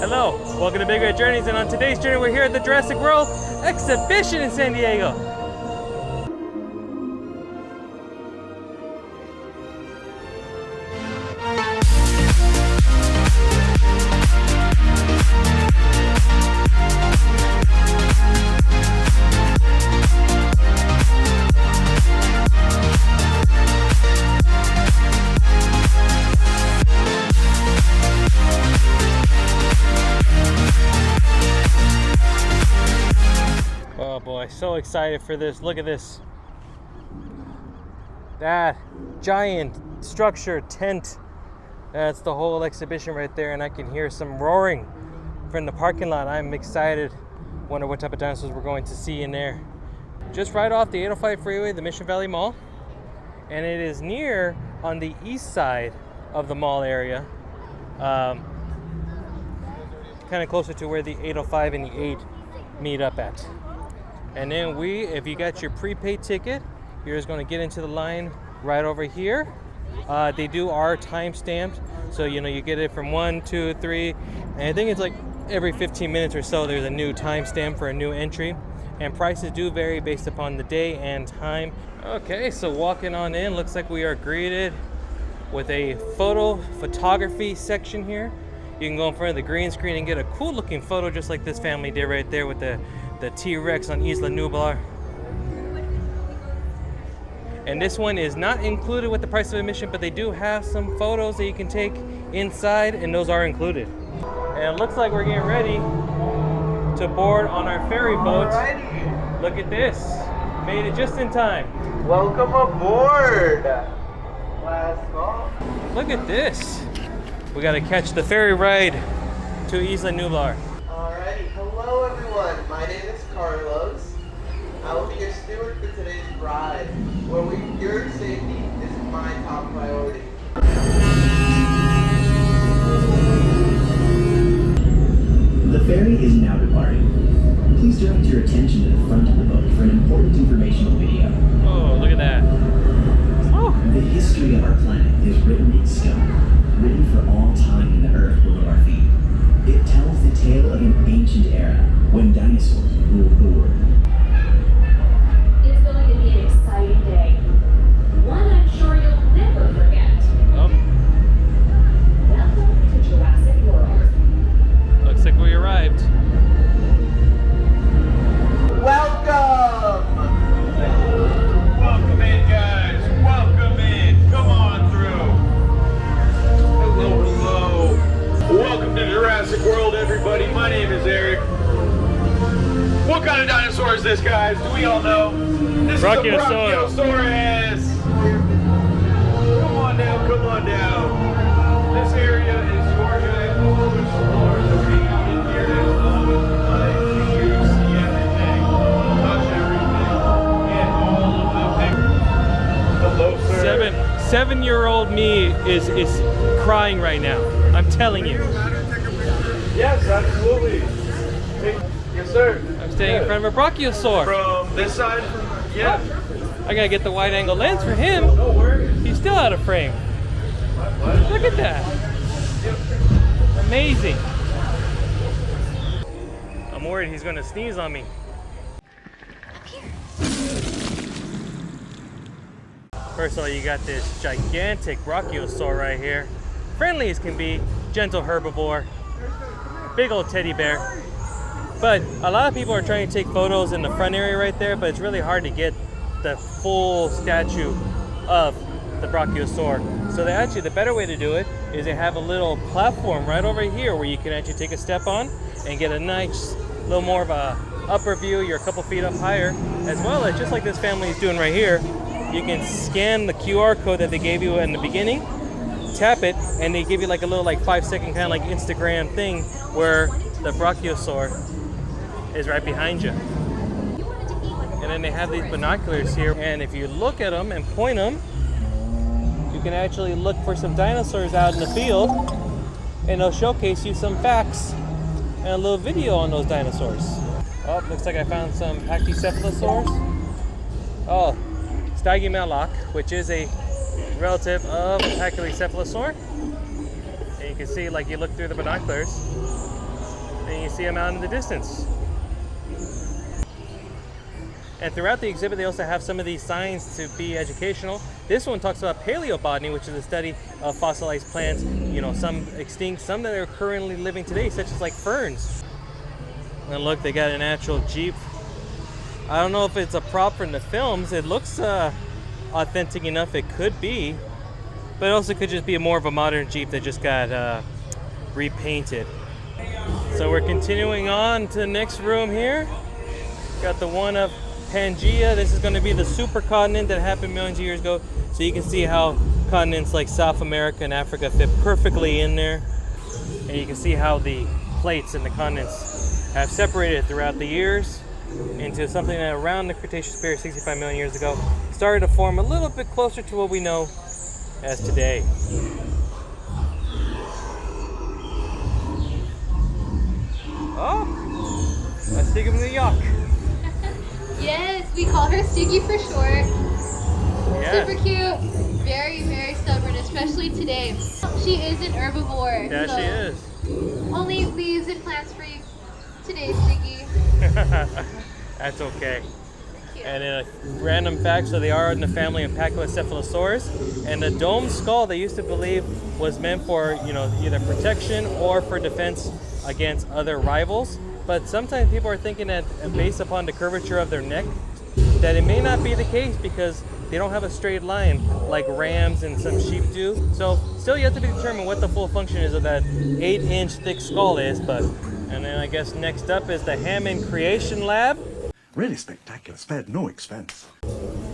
Hello, welcome to Big Red Journeys, and on today's journey we're here at the Jurassic World exhibition in San Diego. Oh boy, so excited for this. Look at this. That giant structure tent. That's the whole exhibition right there, and I can hear some roaring from the parking lot. I'm excited. Wonder what type of dinosaurs we're going to see in there. Just right off the 805 freeway, the Mission Valley Mall. And it is near on the east side of the mall area. Kind of closer to where the 805 and the 8 meet up at. And then if you got your prepaid ticket, you're just going to get into the line right over here. They are time stamped, so you get it from 1, 2, 3, and I think it's like every 15 minutes or so there's a new time stamp for a new entry, and prices do vary based upon the day and time. Okay, so walking on in, looks like we are greeted with a photography section here. You can go in front of the green screen and get a cool looking photo just like this family did right there with the T-Rex on ISLA NUBLAR. And this one is not included with the price of admission, but they do have some photos that you can take inside, and those are included. And it looks like we're getting ready to board on our ferry boat. Alrighty. Look at this. Made it just in time. Welcome aboard. Last call. Look at this. We got to catch the ferry ride to Isla Nublar. Alrighty. Hello everyone. My name is Carlos. I will be your steward for today's ride, where your safety is my top priority. The ferry is now departing. Please direct your attention to the front of the boat for an important informational video. Oh, look at that. Oh. The history of our planet is written in stone, written for all time in the earth below our feet. It tells the tale of an ancient era when dinosaurs ruled the world. It's going to be an exciting day. One I'm sure you'll never forget. Oh. Welcome to Jurassic World. Looks like we arrived. Welcome! Welcome in, guys. Welcome in. Come on through. Hello, hello. Welcome to Jurassic World, everybody. My name is Eric. What kind of dinosaur is this, guys? Do we all know? This Brachiosaurus. is a Brachiosaurus. Come on down, come on down. This area is your guys' floor, so we're hanging out in here as long as you see everything, touch everything, and all of the pictures. Hello, sir. Seven-year-old me is crying right now. I'm telling you. Yes, absolutely. Yes, sir. I'm staying in front of a brachiosaur. From this side? Yeah. I gotta get the wide angle lens for him. No worries. He's still out of frame. Look at that. Amazing. I'm worried he's gonna sneeze on me. First of all, you got this gigantic brachiosaur right here. Friendly as can be, gentle herbivore, big old teddy bear. But a lot of people are trying to take photos in the front area right there, but it's really hard to get the full statue of the brachiosaur. So the better way to do it is they have a little platform right over here where you can actually take a step on and get a nice little more of a upper view. You're a couple feet up higher, as well as just like this family is doing right here. You can scan the QR code that they gave you in the beginning, tap it, and they give you like a little 5-second kind of like Instagram thing where the brachiosaur is right behind you. And then they have these binoculars here, and if you look at them and point them, you can actually look for some dinosaurs out in the field, and they'll showcase you some facts and a little video on those dinosaurs. Oh, looks like I found some pachycephalosaurs. Oh, STYGIMOLOCH, which is a relative of pachycephalosaur. And you can see, like, you look through the binoculars, and you see them out in the distance. And throughout the exhibit, they also have some of these signs to be educational. This one talks about paleobotany, which is the study of fossilized plants, you know, some extinct, some that are currently living today, such as like ferns. And look, they got an actual Jeep. I don't know if it's a prop from the films. It looks authentic enough, it could be. But it also could just be more of a modern Jeep that just got repainted. So we're continuing on to the next room here. Got the one of Pangea. This is going to be the supercontinent that happened millions of years ago. So you can see how continents like South America and Africa fit perfectly in there. And you can see how the plates and the continents have separated throughout the years into something that around the Cretaceous period 65 million years ago started to form a little bit closer to what we know as today. Oh, a STYGIMOLOCH. Yes, we call her Stiggy for short. Yes. Super cute. Very, very stubborn, especially today. She is an herbivore. Yeah, so she is. only leaves and plants for you today, Stiggy. That's okay. And in a random fact, so they are in the family of Pachycephalosaurus, and the dome skull they used to believe was meant for, you know, either protection or for defense against other rivals. But sometimes people are thinking that based upon the curvature of their neck, that it may not be the case because they don't have a straight line like rams and some sheep do. So still yet to be determined what the full function is of that 8-inch thick skull is. But and then I guess next up is the Hammond Creation Lab, Really spectacular, spared no expense.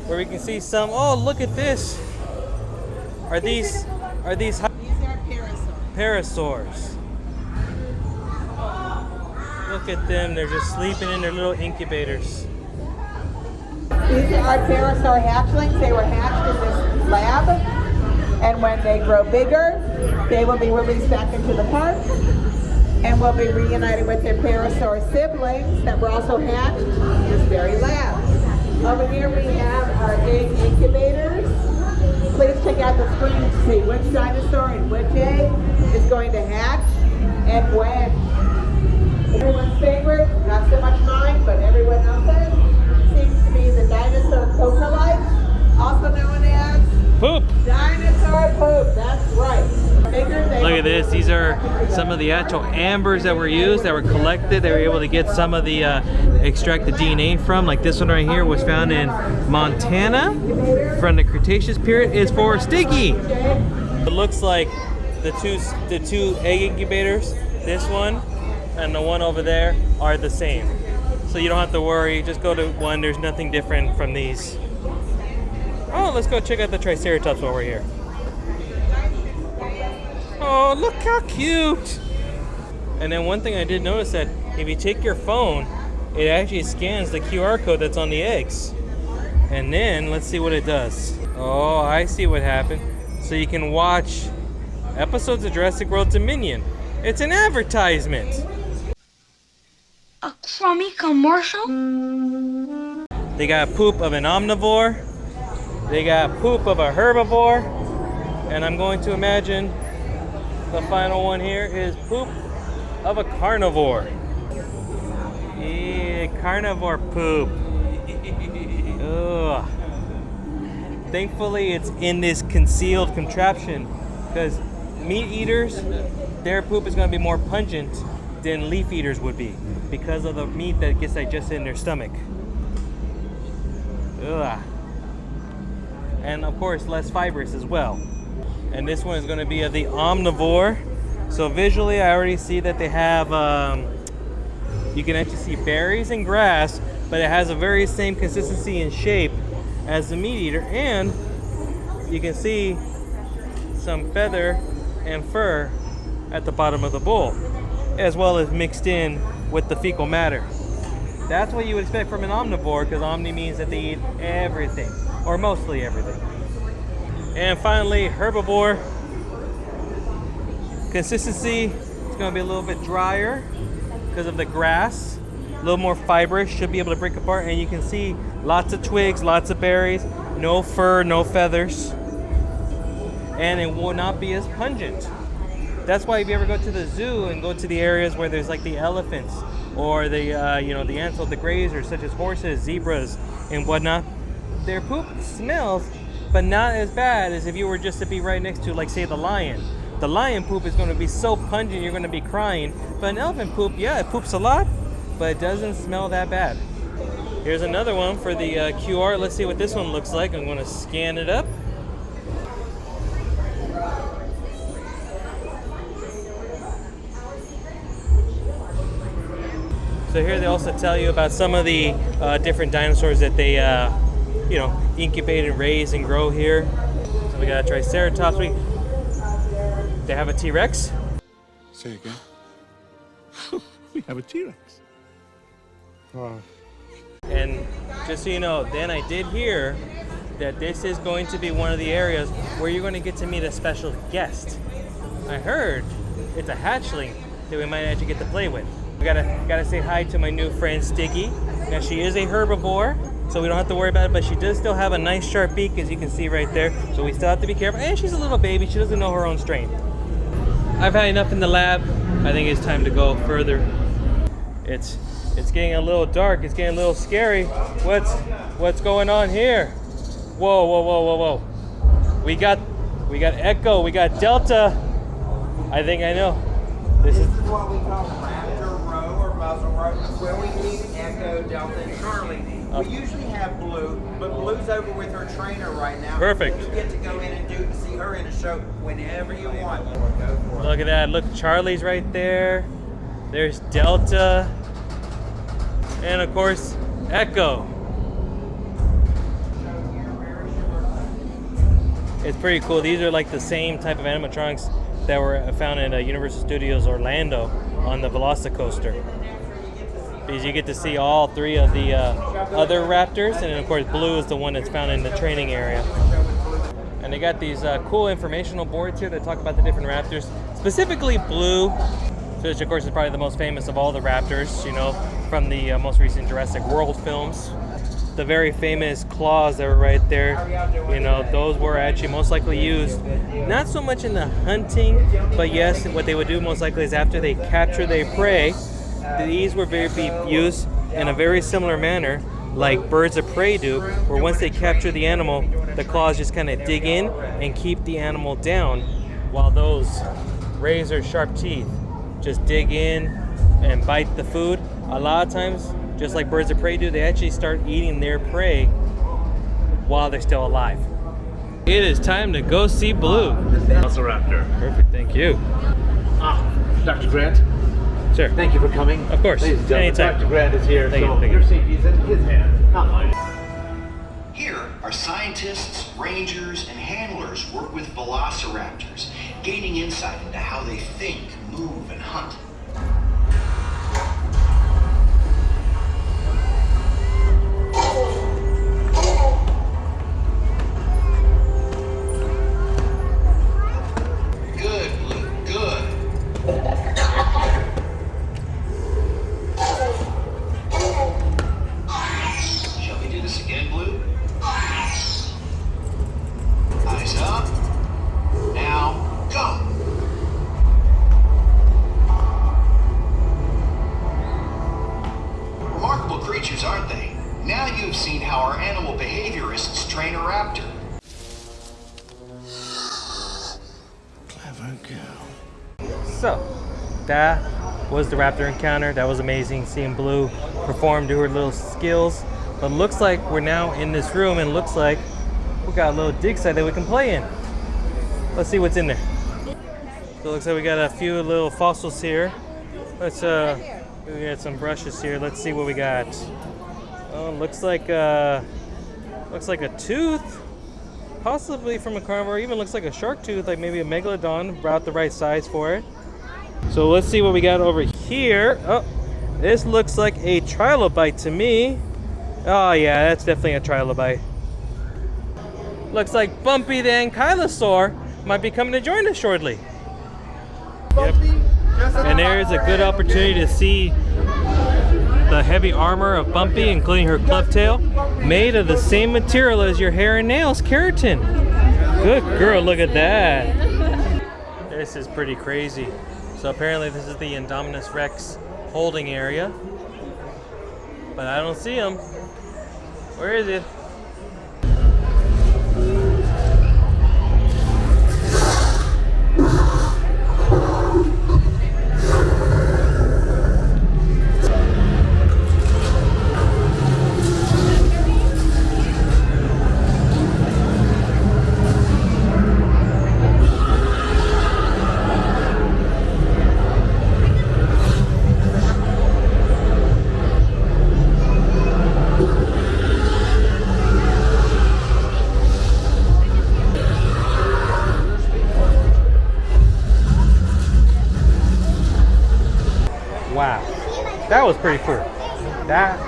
where we can see some. Oh, look at this! Are these These are parasaurs? Look at them, they're just sleeping in their little incubators. These are pterosaur hatchlings. They were hatched in this lab, and when they grow bigger, they will be released back into the park and will be reunited with their pterosaur siblings that were also hatched in this very lab. Over here we have our egg incubators. Please check out the screen to see which dinosaur and which egg is going to hatch and when. Everyone's favorite, not so much mine, but everyone else's, seems to be the dinosaur coprolite, also known as Poop! dinosaur poop. That's right. Look at this, these are some of the actual ambers that were used, that were collected. They were able to get some of the, extract the DNA from. Like this one right here was found in Montana from the Cretaceous period. Is for Stiggy. It looks like the two egg incubators, this one and the one over there, are the same. So you don't have to worry, just go to one, there's nothing different from these. Oh, let's go check out the Triceratops while we're here. Oh, look how cute! And then one thing I did notice that if you take your phone, it actually scans the QR code that's on the eggs. And then, let's see what it does. Oh, I see what happened. So you can watch episodes of Jurassic World Dominion. It's an advertisement. A crummy commercial? They got poop of an omnivore. They got poop of a herbivore. And I'm going to imagine the final one here is poop of a carnivore. Yeah, carnivore poop. Ugh. Thankfully, it's in this concealed contraption because meat eaters, their poop is going to be more pungent than leaf eaters would be because of the meat that gets digested in their stomach. Ugh. And of course, less fibrous as well. And this one is going to be of the omnivore. So visually, I already see that they have, you can actually see berries and grass, but it has a very same consistency and shape as the meat eater. And you can see some feather and fur at the bottom of the bowl, as well as mixed in with the fecal matter. That's what you would expect from an omnivore, because omni means that they eat everything, or mostly everything. And finally, herbivore. Consistency is going to be a little bit drier because of the grass. A little more fibrous, should be able to break apart. And you can see lots of twigs, lots of berries, no fur, no feathers. And it will not be as pungent. That's why if you ever go to the zoo and go to the areas where there's like the elephants or the you know, the antelope, the grazers such as horses, zebras, and whatnot, their poop smells, but not as bad as if you were just to be right next to, like, say, the lion. The lion poop is going to be so pungent you're going to be crying. But an elephant poop, yeah, it poops a lot, but it doesn't smell that bad. Here's another one for the QR. Let's see what this one looks like. I'm going to scan it up. So here they also tell you about some of the different dinosaurs that they, you know, incubate and raise and grow here. So we got a Triceratops. They have a T-Rex. Say again. We have a T-Rex. And just so you know, then I did hear that this is going to be one of the areas where you're going to get to meet a special guest. I heard it's a hatchling that we might actually get to play with. We gotta say hi to my new friend Stiggy. Now she is a herbivore, so we don't have to worry about it, but she does still have a nice sharp beak, as you can see right there. So we still have to be careful. And she's a little baby, she doesn't know her own strength. I've had enough in the lab. I think it's time to go further. It's getting a little dark, it's getting a little scary. What's going on here? Whoa, whoa, whoa, whoa, whoa. We got Echo, we got Delta. I think I know. This is what we call raptor row or muzzle row, where we need Echo, Delta, and Charlie. We usually have Blue, but Blue's over with her trainer right now. Perfect. You get to go in and see her in a show whenever you want. Go for it. Look at that. Look, Charlie's right there. There's Delta. And of course, Echo. It's pretty cool. These are like the same type of animatronics that were found in Universal Studios Orlando on the Velocicoaster. Because you get to see all three of the other raptors, and then of course Blue is the one that's found in the training area. And they got these cool informational boards here that talk about the different raptors, specifically Blue, which of course is probably the most famous of all the raptors, you know, from the most recent Jurassic World films. The very famous claws that were right there, you know, those were actually most likely used, not so much in the hunting, but yes, what they would do most likely is after they capture their prey, these were be used in a very similar manner like birds of prey do, where once they capture the animal, the claws just kind of dig in and keep the animal down, while those razor sharp teeth just dig in and bite the food. A lot of times, just like birds of prey do, they actually start eating their prey while they're still alive. It is time to go see Blue. Velociraptor. Perfect, thank you. Dr. Grant. Sure. Thank you for coming. Of course. Ladies and gentlemen, Anytime. Dr. Grant is here, Thank so you, thank your you. safety is in his hands, not mine. Here, our scientists, rangers, and handlers work with velociraptors, gaining insight into how they think, move, and hunt. Good, Blue, good. Shall we do this again, Blue? Eyes up. Now, go. Remarkable creatures, aren't they? Now you've seen how our animal behaviorists train a raptor. Clever girl. So, that was the raptor encounter. That was amazing seeing Blue perform, do her little skills. But looks like we're now in this room, and looks like we got a little dig site that we can play in. Let's see what's in there. So it looks like we got a few little fossils here. Let's we got some brushes here. Let's see what we got. Oh, looks like a tooth, possibly from a carnivore. Even looks like a shark tooth, like maybe a megalodon, about the right size for it. So let's see what we got over here. Oh, this looks like a trilobite to me. Oh yeah, that's definitely a trilobite. Looks like Bumpy the ankylosaur might be coming to join us shortly. Yep. And there's a good opportunity to see the heavy armor of Bumpy, including her club tail, made of the same material as your hair and nails, keratin. Good girl, look at that. This is pretty crazy. So apparently this is the INDOMINUS Rex holding area. But I don't see him. Where is it? Wow, that was pretty cool. That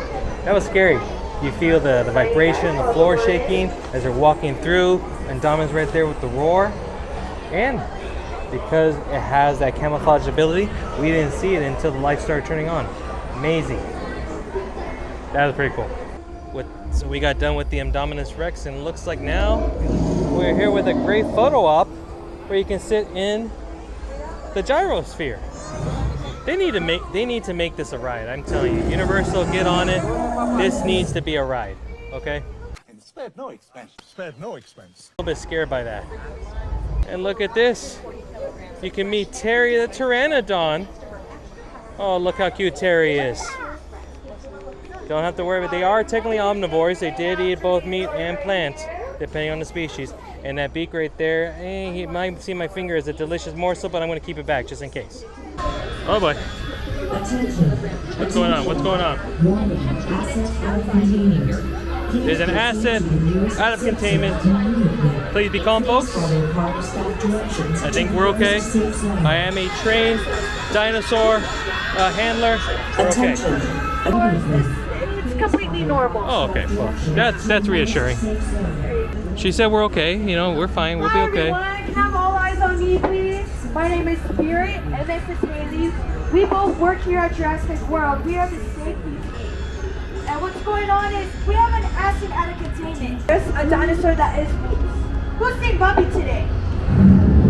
was scary. You feel the vibration, the floor shaking as they're walking through, and Indominus right there with the roar. And because it has that camouflage ability, we didn't see it until the lights started turning on. Amazing. That was pretty cool. So we got done with the Indominus Rex, and it looks like now we're here with a great photo op where you can sit in the gyrosphere. They need to make this a ride. I'm telling you, Universal, get on it. This needs to be a ride, okay? And spared no expense. Spared no expense. A little bit scared by that. And look at this. You can meet Terry the Pteranodon. Oh, look how cute Terry is. Don't have to worry, but they are technically omnivores. They did eat both meat and plants, depending on the species. And that beak right there, you might see my finger as a delicious morsel, but I'm going to keep it back just in case. Oh boy. What's going on? What's going on? There's an asset out of containment. Please be calm, folks. I think we're okay. I am a trained dinosaur handler. We're okay. It's completely normal. Oh, okay. Well, that's reassuring. She said we're okay. You know, we're fine. We'll be okay. Hi everyone. Can I have all eyes on me, please? My name is Spirit, and this is Haley. We both work here at Jurassic World. We are the safety team. And what's going on is we have an asset out of containment. There's a dinosaur that is loose. Who's seen Bumpy today?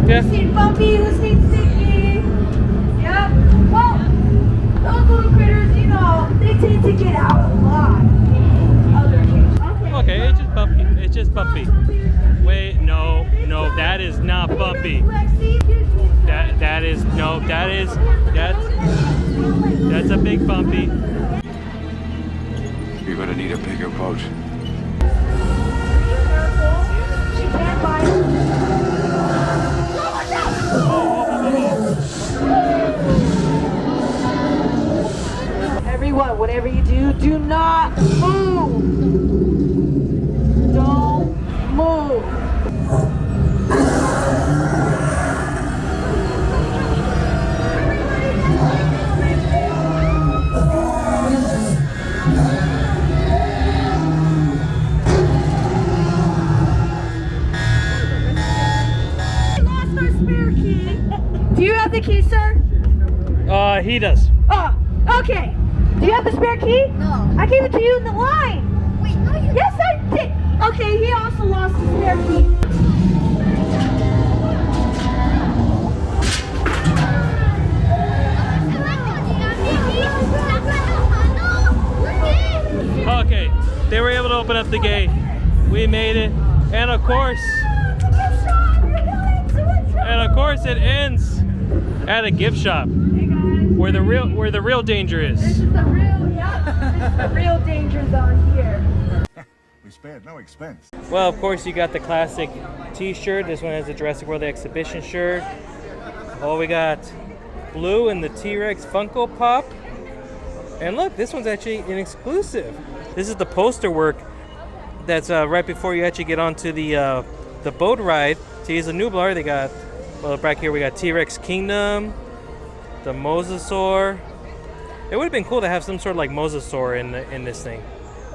Yeah. Who's seen Bumpy? Who's seen Sticky? Yep. Well, those little critters, you know, they tend to get out a lot. Okay, it's just Bumpy. It's just Bumpy. Wait, no, that is not Bumpy. That's a big Bumpy. You're gonna need a bigger boat. Everyone, whatever you do, do not move. Don't move. Do you have the key, sir? He does. Oh, okay. Do you have the spare key? No. I gave it to you in the line. Wait, no, you Yes, I did. Okay, he also lost the spare key. Okay, they were able to open up the gate. We made it, and of course, it ends at a gift shop, where the real danger is. This is the real danger zone here. We spared no expense. Well, of course, you got the classic T-shirt. This one has the Jurassic World exhibition shirt. Oh, we got Blue and the T-Rex Funko Pop. And look, this one's actually an exclusive. This is the poster work that's right before you actually get onto the boat ride. To use a NUBLAR, they got, well, back here we got T-Rex Kingdom, the Mosasaur. It would have been cool to have some sort of like Mosasaur in this thing.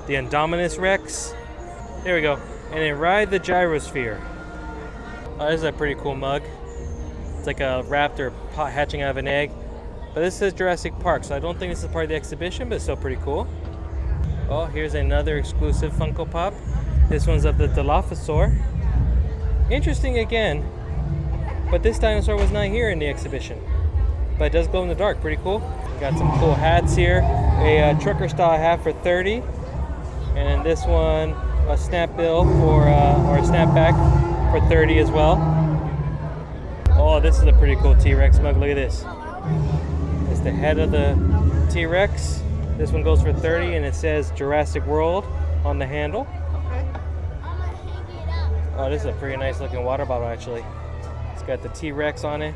The Indominus Rex. There we go. And then ride the gyrosphere. Oh, this is a pretty cool mug. It's like a raptor hatching out of an egg. But this says Jurassic Park, so I don't think this is part of the exhibition, but it's still pretty cool. Oh, here's another exclusive Funko Pop. This one's of the Dilophosaur. Interesting again. But this dinosaur was not here in the exhibition. But it does glow in the dark, pretty cool. Got some cool hats here. A trucker style hat for 30. And then this one, a snapbill for, or a snapback for 30 as well. Oh, this is a pretty cool T-Rex mug. Look at this. It's the head of the T-Rex. This one goes for 30 and it says Jurassic World on the handle. Oh, this is a pretty nice looking water bottle actually. It's got the T-Rex on it.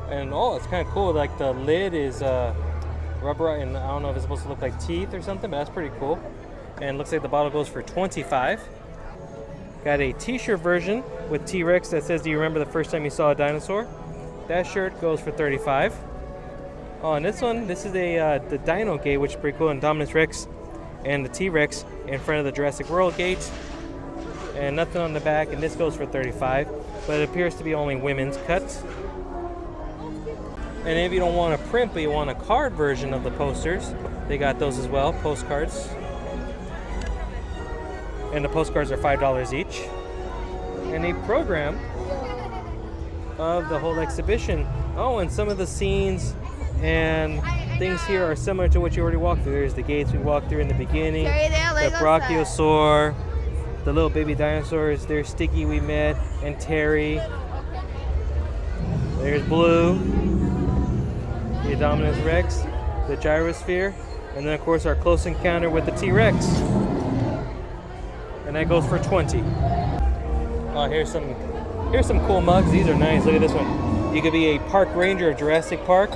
And oh, it's kind of cool. Like the lid is rubber, and I don't know if it's supposed to look like teeth or something, but that's pretty cool. And it looks like the bottle goes for 25. Got a t-shirt version with T-Rex that says, "Do you remember the first time you saw a dinosaur?" That shirt goes for 35. Oh, and this one, this is the Dino gate, which is pretty cool. INDOMINUS Rex and the T-Rex in front of the Jurassic World gate. And nothing on the back, and this goes for 35. But it appears to be only women's cuts. And if you don't want a print, but you want a card version of the posters, they got those as well, postcards. And the postcards are $5 each. And a program of the whole exhibition. Oh, and some of the scenes and things here are similar to what you already walked through. There's the gates we walked through in the beginning, the Brachiosaur, the little baby dinosaurs. There's Stiggy we met, and Terry. There's Blue, the Indominus Rex, the gyrosphere, and then of course our close encounter with the T-Rex. And that goes for 20. Oh, here's some cool mugs. These are nice. Look at this one. You could be a park ranger of Jurassic Park.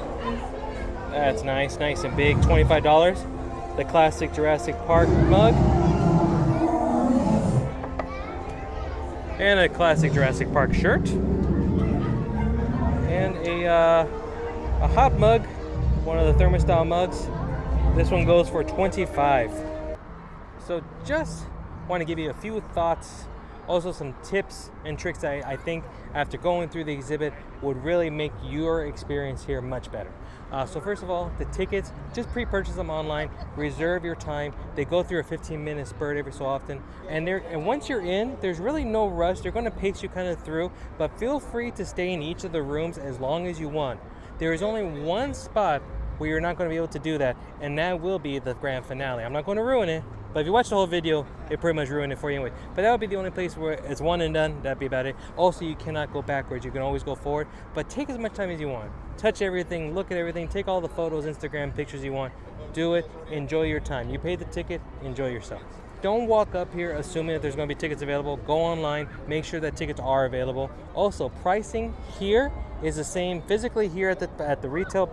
That's nice, nice and big. $25. The classic Jurassic Park mug. And a classic Jurassic Park shirt. And a hot mug, one of the thermostyle mugs. This one goes for 25. So just want to give you a few thoughts, also some tips and tricks that I think after going through the exhibit would really make your experience here much better. So first of all, the tickets, just pre-purchase them online, reserve your time. They go through a 15-minute spurt every so often. And once you're in, there's really no rush. They're gonna pace you kind of through, but feel free to stay in each of the rooms as long as you want. There is only one spot where you're not gonna be able to do that, and that will be the grand finale. I'm not gonna ruin it, but if you watch the whole video, it pretty much ruined it for you anyway. But that would be the only place where it's one and done. That'd be about it. Also, you cannot go backwards. You can always go forward, but take as much time as you want. Touch everything, look at everything, take all the photos, Instagram pictures you want. Do it, enjoy your time. You paid the ticket, enjoy yourself. Don't walk up here assuming that there's gonna be tickets available. Go online, make sure that tickets are available. Also, pricing here is the same physically here at the retail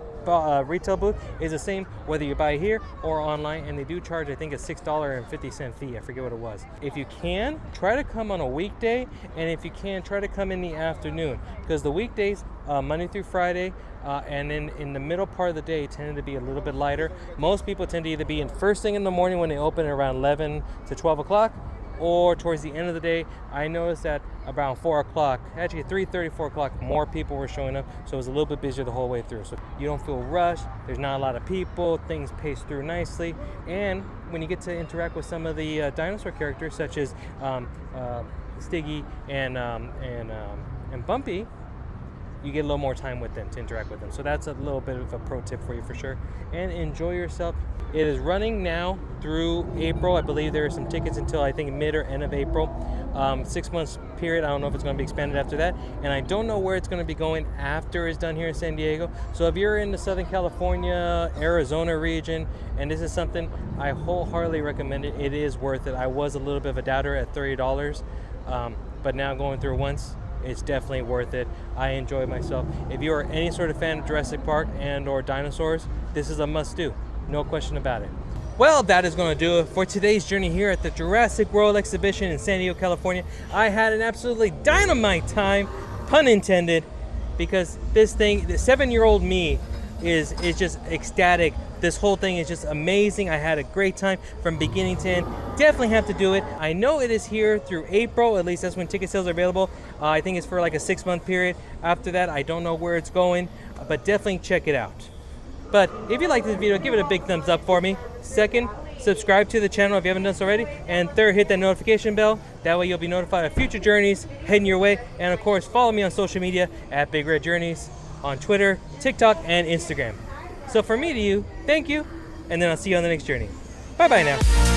booth is the same whether you buy here or online, and they do charge I think a $6.50 fee. I forget what it was. If you can, try to come on a weekday, and if you can, try to come in the afternoon, because the weekdays Monday through Friday and then in the middle part of the day tend to be a little bit lighter. Most people tend to either be in first thing in the morning when they open around 11 to 12 o'clock, or towards the end of the day. I noticed that around 4 o'clock, actually 3:30, 4 o'clock, more people were showing up, so it was a little bit busier the whole way through. So you don't feel rushed, there's not a lot of people, things pace through nicely, and when you get to interact with some of the dinosaur characters, such as Stiggy and Bumpy, you get a little more time with them to interact with them. So that's a little bit of a pro tip for you for sure. And enjoy yourself. It is running now through April. I believe there are some tickets until I think mid or end of April. 6 months period. I don't know if it's going to be expanded after that. And I don't know where it's going to be going after it's done here in San Diego. So if you're in the Southern California, Arizona region, and this is something I wholeheartedly recommend it. It is worth it. I was a little bit of a doubter at $30, but now going through once, it's definitely worth it. I enjoy myself. If you are any sort of fan of Jurassic Park and or dinosaurs, this is a must-do. No question about it. Well, that is going to do it for today's journey here at the Jurassic World exhibition in San Diego, California. I had an absolutely dynamite time, pun intended, because this thing, the 7-year-old me is just ecstatic. This whole thing is just amazing. I had a great time from beginning to end. Definitely have to do it. I know it is here through April, at least that's when ticket sales are available. I think it's for like a 6-month period. After that, I don't know where it's going, but definitely check it out. But if you like this video, give it a big thumbs up for me. Second, subscribe to the channel if you haven't done so already. And third, hit that notification bell. That way you'll be notified of future journeys heading your way. And of course, follow me on social media at Big Red Journeys on Twitter, TikTok, and Instagram. So from me to you, thank you, and then I'll see you on the next journey. Bye-bye now.